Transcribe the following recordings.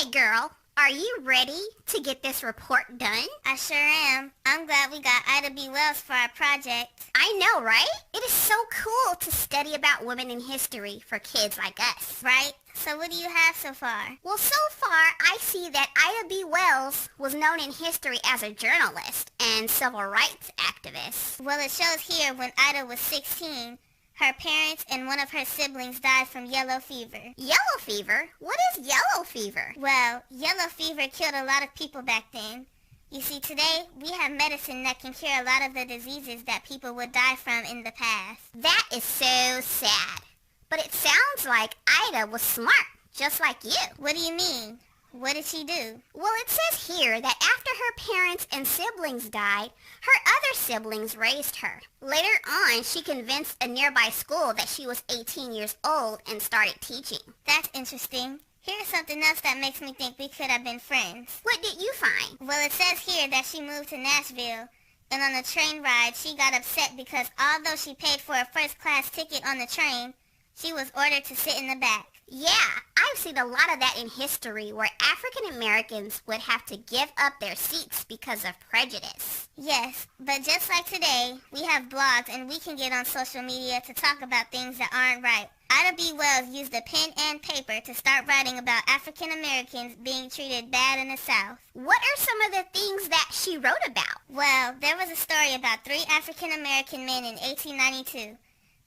Hey girl, are you ready to get this report done? I sure am. I'm glad we got Ida B. Wells for our project. I know, right? It is so cool to study about women in history for kids like us. Right? So what do you have so far? Well, so far, I see that Ida B. Wells was known in history as a journalist and civil rights activist. Well, it shows here when Ida was 16, her parents and one of her siblings died from yellow fever. Yellow fever? What is yellow fever? Well, yellow fever killed a lot of people back then. You see, today, we have medicine that can cure a lot of the diseases that people would die from in the past. That is so sad. But it sounds like Ida was smart, just like you. What do you mean? What did she do? Well, it says here that after her parents and siblings died, her other siblings raised her. Later on, she convinced a nearby school that she was 18 years old and started teaching. That's interesting. Here's something else that makes me think we could have been friends. What did you find? Well, it says here that she moved to Nashville, and on the train ride, she got upset because although she paid for a first-class ticket on the train, she was ordered to sit in the back. Yeah, I've seen a lot of that in history where African Americans would have to give up their seats because of prejudice. Yes, but just like today, we have blogs and we can get on social media to talk about things that aren't right. Ida B. Wells used a pen and paper to start writing about African Americans being treated bad in the South. What are some of the things that she wrote about? Well, there was a story about 3 African American men in 1892.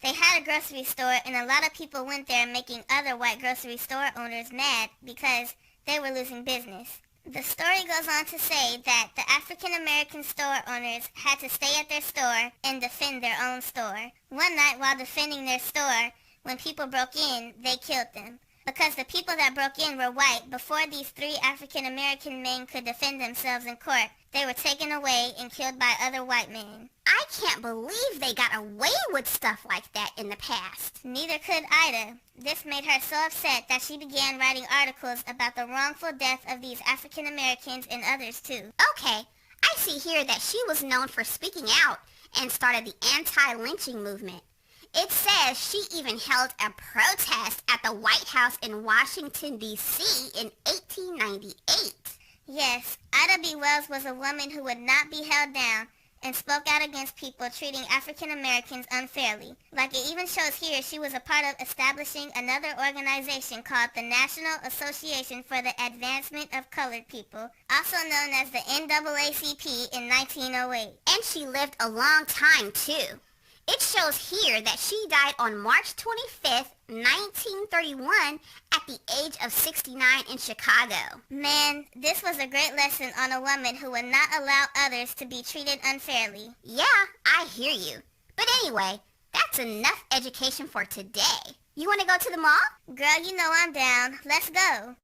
They had a grocery store, and a lot of people went there making other white grocery store owners mad because they were losing business. The story goes on to say that the African American store owners had to stay at their store and defend their own store. One night while defending their store, when people broke in, they killed them. Because the people that broke in were white, before these 3 African American men could defend themselves in court, they were taken away and killed by other white men. I can't believe they got away with stuff like that in the past. Neither could Ida. This made her so upset that she began writing articles about the wrongful death of these African Americans and others too. Okay, I see here that she was known for speaking out and started the anti-lynching movement. It says she even held a protest at the White House in Washington, D.C. in 1898. Yes, Ida B. Wells was a woman who would not be held down and spoke out against people treating African Americans unfairly. Like it even shows here, she was a part of establishing another organization called the National Association for the Advancement of Colored People, also known as the NAACP, in 1908. And she lived a long time, too. It shows here that she died on March 25th, 1931, at the age of 69 in Chicago. Man, this was a great lesson on a woman who would not allow others to be treated unfairly. Yeah, I hear you. But anyway, that's enough education for today. You want to go to the mall? Girl, you know I'm down. Let's go.